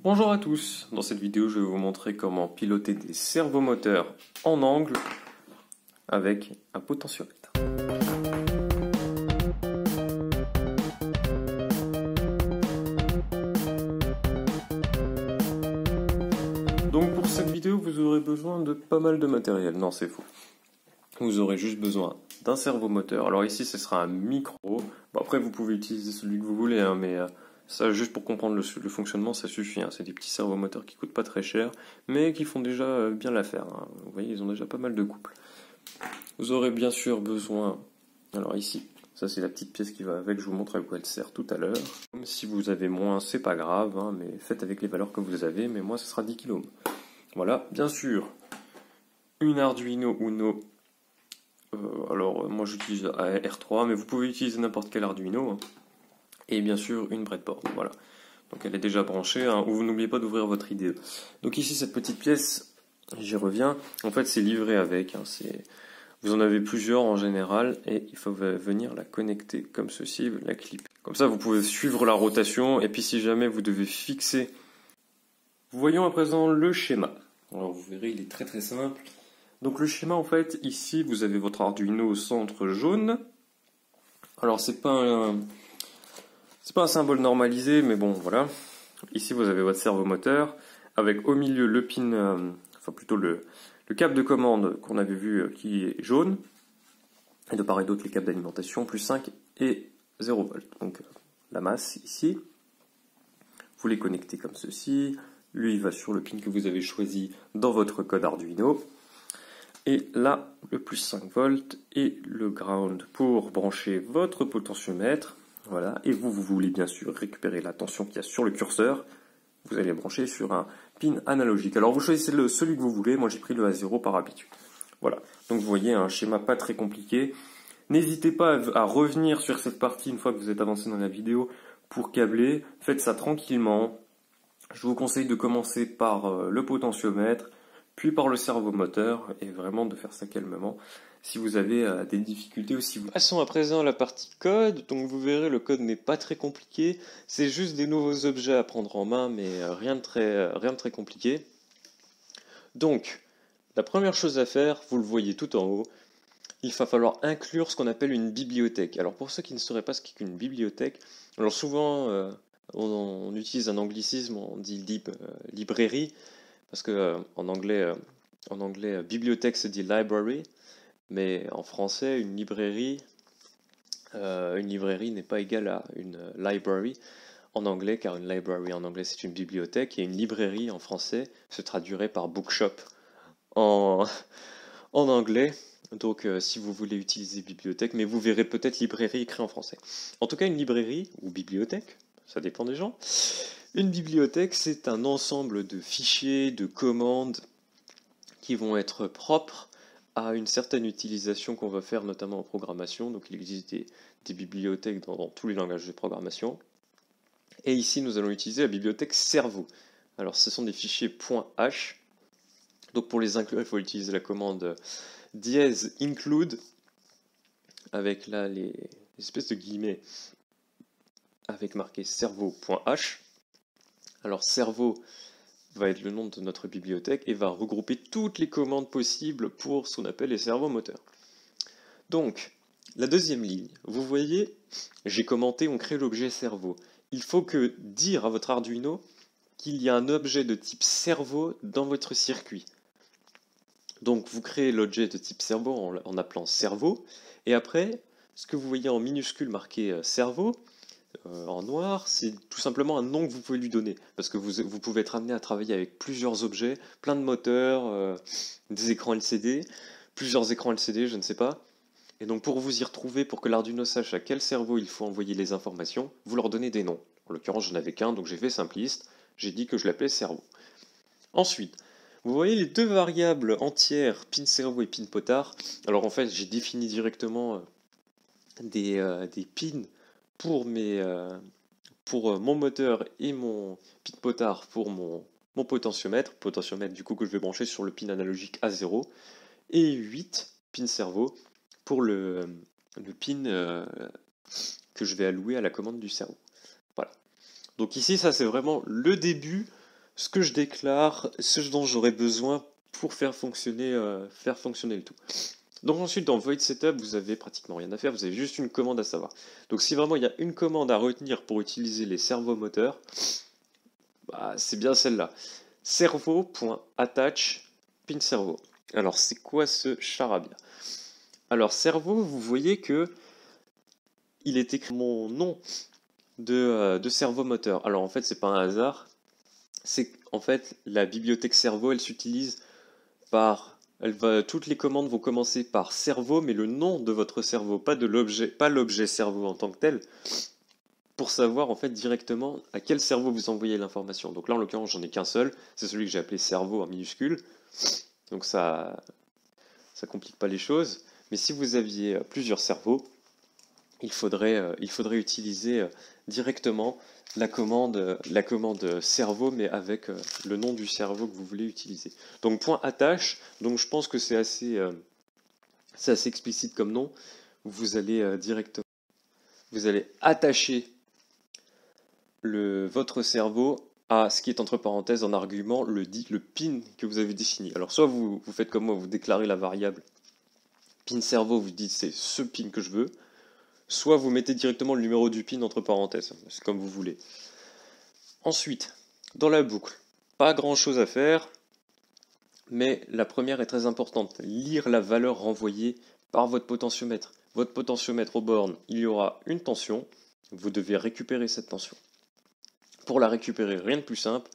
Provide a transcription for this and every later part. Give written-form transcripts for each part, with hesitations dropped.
Bonjour à tous, dans cette vidéo je vais vous montrer comment piloter des servomoteurs en angle avec un potentiomètre. Donc pour cette vidéo vous aurez besoin de pas mal de matériel, non c'est faux. Vous aurez juste besoin d'un servomoteur, alors ici ce sera un micro, bon, après vous pouvez utiliser celui que vous voulez, hein, mais ça juste pour comprendre le fonctionnement ça suffit, hein. C'est des petits servomoteurs qui coûtent pas très cher, mais qui font déjà bien l'affaire, hein. Vous voyez ils ont déjà pas mal de couples. Vous aurez bien sûr besoin, alors ici, ça c'est la petite pièce qui va avec, je vous montre à quoi elle sert tout à l'heure. Si vous avez moins c'est pas grave, hein, mais faites avec les valeurs que vous avez, mais moi ce sera 10 kΩ. Voilà, bien sûr, une Arduino Uno. Alors moi j'utilise R3, mais vous pouvez utiliser n'importe quel Arduino, hein. Et bien sûr une breadboard, voilà. Donc elle est déjà branchée, hein, ou vous n'oubliez pas d'ouvrir votre IDE. Donc ici cette petite pièce, j'y reviens, en fait c'est livré avec, hein, vous en avez plusieurs en général, et il faut venir la connecter comme ceci, la clip. Comme ça vous pouvez suivre la rotation, et puis si jamais vous devez fixer... Voyons à présent le schéma. Alors vous verrez il est très très simple. Donc le schéma en fait, ici vous avez votre Arduino au centre jaune. Alors c'est pas un symbole normalisé, mais bon voilà. Ici vous avez votre servomoteur, avec au milieu le pin, enfin plutôt le câble de commande qu'on avait vu qui est jaune. Et de part et d'autre les câbles d'alimentation, plus 5 et 0 volt. Donc la masse ici. Vous les connectez comme ceci. Lui il va sur le pin que vous avez choisi dans votre code Arduino. Et là, le plus 5 volts et le ground pour brancher votre potentiomètre. Voilà. Et vous voulez bien sûr récupérer la tension qu'il y a sur le curseur. Vous allez brancher sur un pin analogique. Alors vous choisissez celui que vous voulez. Moi j'ai pris le A0 par habitude. Voilà. Donc vous voyez un schéma pas très compliqué. N'hésitez pas à revenir sur cette partie une fois que vous êtes avancé dans la vidéo pour câbler. Faites ça tranquillement. Je vous conseille de commencer par le potentiomètre, puis par le servomoteur, et vraiment de faire ça calmement si vous avez des difficultés ou si vous... Passons à présent à la partie code. Donc vous verrez, le code n'est pas très compliqué, c'est juste des nouveaux objets à prendre en main, mais rien de très compliqué. Donc, la première chose à faire, vous le voyez tout en haut, il va falloir inclure ce qu'on appelle une bibliothèque. Alors pour ceux qui ne sauraient pas ce qu'est qu'une bibliothèque, alors souvent on utilise un anglicisme, on dit librairie, parce que en anglais, bibliothèque se dit library, mais en français, une librairie n'est pas égale à une library en anglais, car une library en anglais c'est une bibliothèque, et une librairie en français se traduirait par bookshop en anglais. Donc si vous voulez utiliser bibliothèque, mais vous verrez peut-être librairie écrit en français. En tout cas, une librairie, ou bibliothèque, ça dépend des gens. Une bibliothèque, c'est un ensemble de fichiers, de commandes qui vont être propres à une certaine utilisation qu'on va faire notamment en programmation. Donc il existe des bibliothèques dans tous les langages de programmation. Et ici, nous allons utiliser la bibliothèque cerveau. Alors ce sont des fichiers .h. Donc pour les inclure, il faut utiliser la commande --include, avec là les espèces de guillemets avec marqué cerveau.h. Alors cerveau va être le nom de notre bibliothèque et va regrouper toutes les commandes possibles pour ce qu'on appelle les servomoteurs. Donc, la deuxième ligne, vous voyez, j'ai commenté, on crée l'objet cerveau. Il faut que dire à votre Arduino qu'il y a un objet de type cerveau dans votre circuit. Donc vous créez l'objet de type cerveau en appelant cerveau, et après, ce que vous voyez en minuscule marqué cerveau, en noir, c'est tout simplement un nom que vous pouvez lui donner, parce que vous pouvez être amené à travailler avec plusieurs objets, plein de moteurs, des écrans LCD, plusieurs écrans LCD, je ne sais pas, et donc pour vous y retrouver, pour que l'Arduino sache à quel cerveau il faut envoyer les informations, vous leur donnez des noms. En l'occurrence, je n'avais qu'un, donc j'ai fait simpliste, j'ai dit que je l'appelais cerveau. Ensuite, vous voyez les deux variables entières, pin cerveau et pin potard. Alors en fait, j'ai défini directement des pins pour mon moteur et mon pin potard pour mon potentiomètre du coup que je vais brancher sur le pin analogique A0, et 8 pins cerveau pour le pin que je vais allouer à la commande du cerveau. Voilà. Donc ici, ça c'est vraiment le début ce que je déclare, ce dont j'aurai besoin pour faire fonctionner le tout. Donc ensuite, dans Void Setup, vous avez pratiquement rien à faire, vous avez juste une commande à savoir. Donc si vraiment il y a une commande à retenir pour utiliser les servomoteurs, bah, c'est bien celle-là. Servo.attach pin servo. Alors c'est quoi ce charabia? Alors servo, vous voyez que il est écrit mon nom de servomoteur. Alors en fait, c'est pas un hasard. C'est en fait la bibliothèque servo, elle s'utilise toutes les commandes vont commencer par cerveau, mais le nom de votre cerveau, pas l'objet cerveau en tant que tel, pour savoir en fait directement à quel cerveau vous envoyez l'information. Donc là, en l'occurrence, j'en ai qu'un seul, c'est celui que j'ai appelé cerveau en minuscule. Donc ça complique pas les choses. Mais si vous aviez plusieurs cerveaux, il faudrait utiliser directement la commande cerveau, mais avec le nom du cerveau que vous voulez utiliser. Donc point attache, donc je pense que c'est assez explicite comme nom. Vous allez directement, vous allez attacher votre cerveau à ce qui est entre parenthèses en argument le pin que vous avez défini. Alors soit vous faites comme moi, vous déclarez la variable pin cerveau, vous dites c'est ce pin que je veux, soit vous mettez directement le numéro du pin entre parenthèses, c'est comme vous voulez. Ensuite, dans la boucle, pas grand chose à faire, mais la première est très importante, lire la valeur renvoyée par votre potentiomètre. Votre potentiomètre aux bornes, il y aura une tension, vous devez récupérer cette tension. Pour la récupérer, rien de plus simple,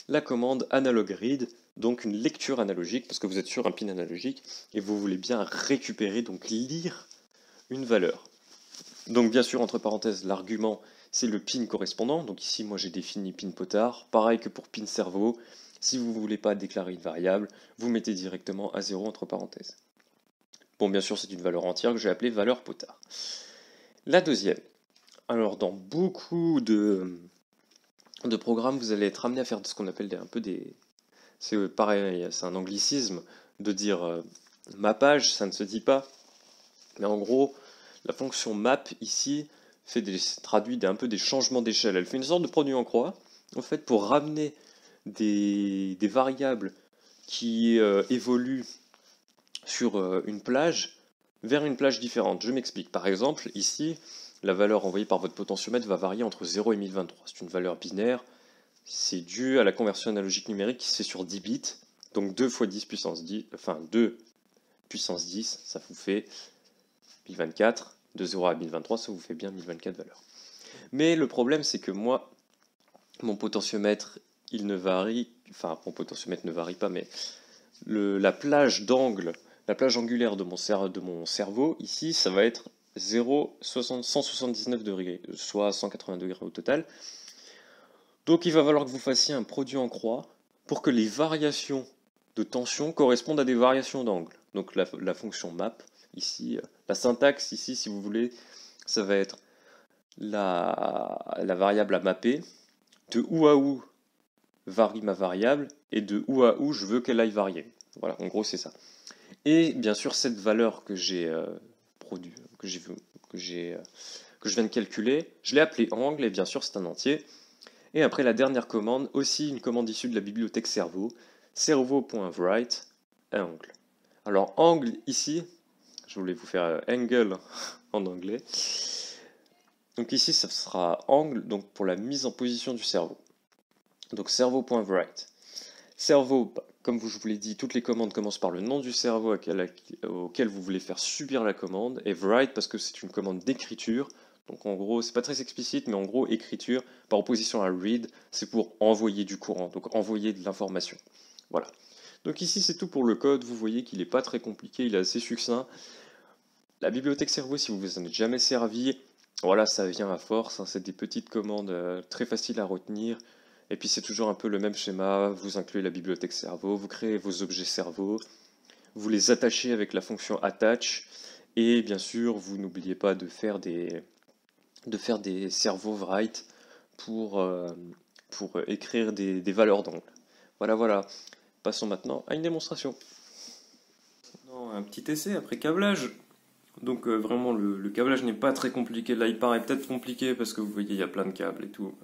la commande analog read, donc une lecture analogique, parce que vous êtes sur un pin analogique, et vous voulez bien récupérer, donc lire une valeur. Donc bien sûr, entre parenthèses, l'argument, c'est le pin correspondant. Donc ici, moi j'ai défini pin potard. Pareil que pour pin cerveau, si vous ne voulez pas déclarer une variable, vous mettez directement à 0 entre parenthèses. Bon, bien sûr, c'est une valeur entière que j'ai appelée valeur potard. La deuxième. Alors, dans beaucoup de programmes, vous allez être amené à faire ce qu'on appelle un peu des... C'est pareil, c'est un anglicisme de dire mappage, ça ne se dit pas. Mais en gros, la fonction map ici traduit un peu des changements d'échelle. Elle fait une sorte de produit en croix, en fait, pour ramener des variables qui évoluent sur une plage vers une plage différente. Je m'explique. Par exemple, ici, la valeur envoyée par votre potentiomètre va varier entre 0 et 1023. C'est une valeur binaire. C'est dû à la conversion analogique numérique qui se fait sur 10 bits. Donc 2 fois 10 puissance 10, enfin 2 puissance 10, ça vous fait 1024. De 0 à 1023, ça vous fait bien 1024 valeurs. Mais le problème, c'est que moi, mon potentiomètre, il ne varie, enfin, mon potentiomètre ne varie pas, mais la plage d'angle, la plage angulaire de mon cerveau, ici, ça va être 179 degrés, soit 180 degrés au total. Donc il va falloir que vous fassiez un produit en croix pour que les variations de tension correspondent à des variations d'angle. Donc la fonction map, ici, la syntaxe ici, si vous voulez, ça va être la variable à mapper, de où à où varie ma variable, et de où à où je veux qu'elle aille varier. Voilà, en gros c'est ça. Et bien sûr, cette valeur que j'ai produit, que je viens de calculer, je l'ai appelée angle, et bien sûr c'est un entier. Et après la dernière commande, aussi une commande issue de la bibliothèque cerveau, cerveau.write angle. Alors angle ici, je voulais vous faire angle en anglais. Donc ici, ça sera angle donc pour la mise en position du cerveau. Donc cerveau.write. Cerveau, comme je vous l'ai dit, toutes les commandes commencent par le nom du cerveau auquel vous voulez faire subir la commande, et write parce que c'est une commande d'écriture. Donc en gros, c'est pas très explicite, mais en gros, écriture, par opposition à read, c'est pour envoyer du courant, donc envoyer de l'information. Voilà. Donc ici, c'est tout pour le code. Vous voyez qu'il n'est pas très compliqué, il est assez succinct. La bibliothèque cerveau, si vous vous en êtes jamais servi, voilà, ça vient à force, hein, c'est des petites commandes très faciles à retenir. Et puis c'est toujours un peu le même schéma, vous incluez la bibliothèque cerveau, vous créez vos objets cerveau, vous les attachez avec la fonction attach, et bien sûr, vous n'oubliez pas de faire des cerveaux write pour écrire des valeurs d'angle. Voilà, voilà. Passons maintenant à une démonstration. Non, un petit essai après câblage. Donc vraiment, le câblage n'est pas très compliqué. Là, il paraît peut-être compliqué parce que vous voyez, il y a plein de câbles et tout.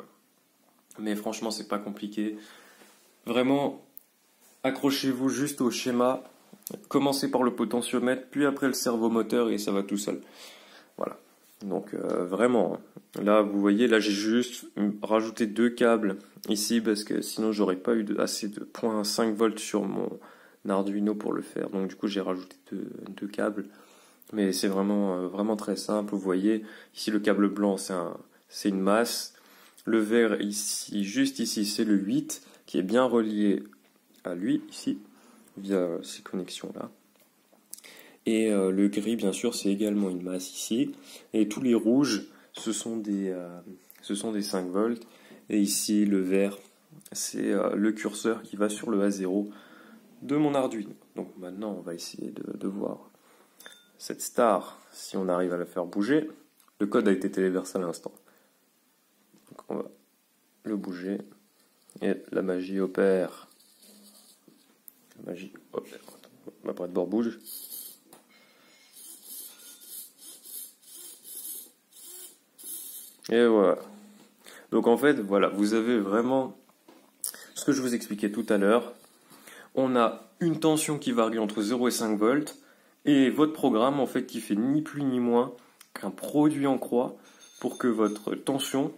Mais franchement, c'est pas compliqué. vraiment, accrochez-vous juste au schéma. Commencez par le potentiomètre, puis après le servomoteur et ça va tout seul. Voilà. Donc vraiment, là vous voyez, là j'ai juste rajouté 2 câbles ici parce que sinon j'aurais pas eu assez de 0,5 volts sur mon Arduino pour le faire. Donc du coup j'ai rajouté deux câbles. Mais c'est vraiment très simple. Vous voyez, ici le câble blanc c'est une masse. Le vert ici, juste ici, c'est le 8 qui est bien relié à lui ici via ces connexions là. Et le gris, bien sûr, c'est également une masse ici. Et tous les rouges, ce sont des 5 volts. Et ici, le vert, c'est le curseur qui va sur le A0 de mon Arduino. Donc maintenant, on va essayer de voir cette star, si on arrive à la faire bouger. Le code a été téléversé à l'instant. Donc on va le bouger. Et la magie opère. La magie opère. Ma près de bord bouge. Et voilà. Donc en fait, voilà, vous avez vraiment ce que je vous expliquais tout à l'heure. On a une tension qui varie entre 0 et 5 volts. Et votre programme, en fait, qui fait ni plus ni moins qu'un produit en croix pour que votre tension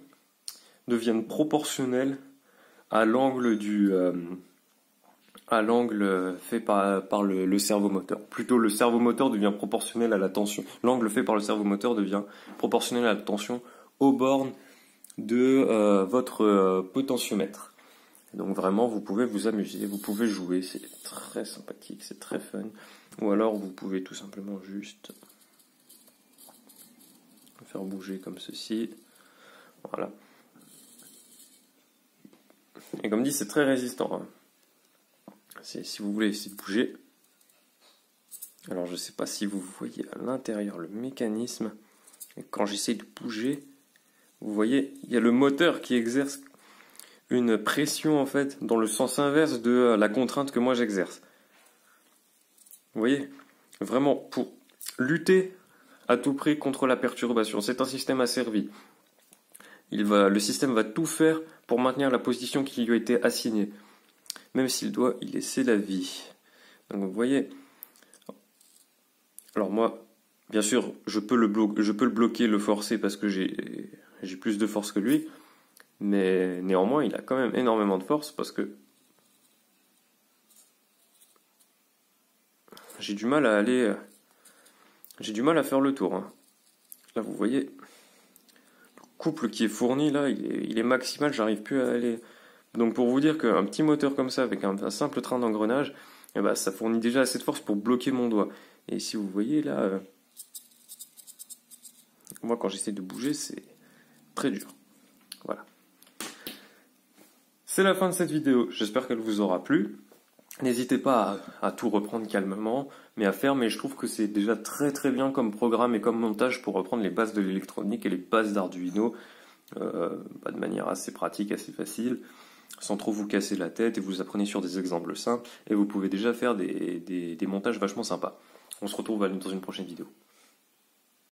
devienne proportionnelle à l'angle fait par le servomoteur. Plutôt, le servomoteur devient proportionnel à la tension. L'angle fait par le servomoteur devient proportionnel à la tension aux bornes de votre potentiomètre. Donc vraiment, vous pouvez vous amuser, vous pouvez jouer, c'est très sympathique, c'est très fun. Ou alors, vous pouvez tout simplement juste faire bouger comme ceci. Voilà. Et comme dit, c'est très résistant. Hein. Si vous voulez essayer de bouger. Alors, je ne sais pas si vous voyez à l'intérieur le mécanisme. Et quand j'essaie de bouger, vous voyez, il y a le moteur qui exerce une pression en fait dans le sens inverse de la contrainte que moi j'exerce. Vous voyez, vraiment pour lutter à tout prix contre la perturbation. C'est un système asservi. Le système va tout faire pour maintenir la position qui lui a été assignée, même s'il doit y laisser la vie. Donc vous voyez. Alors moi, bien sûr, je peux le bloquer, le forcer parce que j'ai plus de force que lui. Mais néanmoins, il a quand même énormément de force parce que j'ai du mal à faire le tour. Hein. Là, vous voyez, le couple qui est fourni là, il est maximal, j'arrive plus à aller. Donc pour vous dire qu'un petit moteur comme ça, avec un simple train d'engrenage, eh ben, ça fournit déjà assez de force pour bloquer mon doigt. Et si vous voyez là, moi quand j'essaie de bouger, c'est très dur. Voilà. C'est la fin de cette vidéo, j'espère qu'elle vous aura plu. N'hésitez pas à tout reprendre calmement, mais je trouve que c'est déjà très très bien comme programme et comme montage pour reprendre les bases de l'électronique et les bases d'Arduino, de manière assez pratique, assez facile, sans trop vous casser la tête, et vous apprenez sur des exemples simples, et vous pouvez déjà faire des montages vachement sympas. On se retrouve dans une prochaine vidéo.